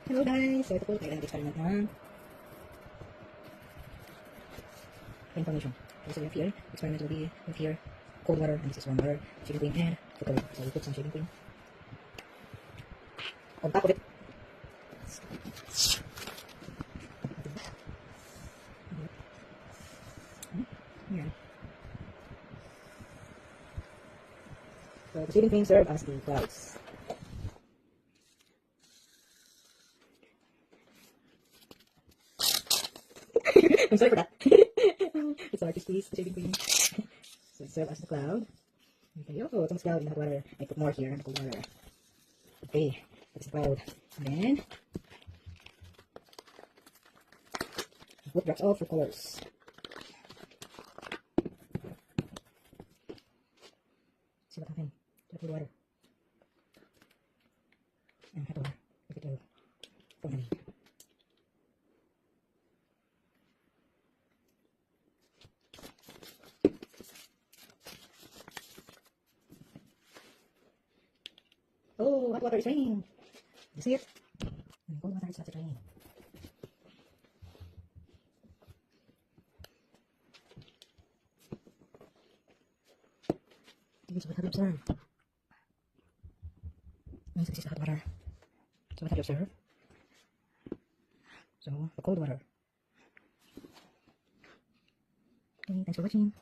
Hello guys! So ito po, tayo experiment ng information. Okay, so we have here, experiment will be with here, cold water, and this is warm water, shaving cream, and food color. So we put some shaving cream on top of it. Here. So the shaving cream serve as the clouds. I'm sorry for that. It's hard to squeeze the shaving cream. So it serve as the cloud. Okay, oh, it's cloud in the hot water. I put more here in the cold water. Okay, that's the cloud. And then put drops of food colors. See what happens to the cold water. And hot water. If it will form any. Oh, hot water is raining. You see it? And cold water is not raining. So what have you observed? This is the hot water. So what have you observed? So the cold water. Okay, thanks for watching.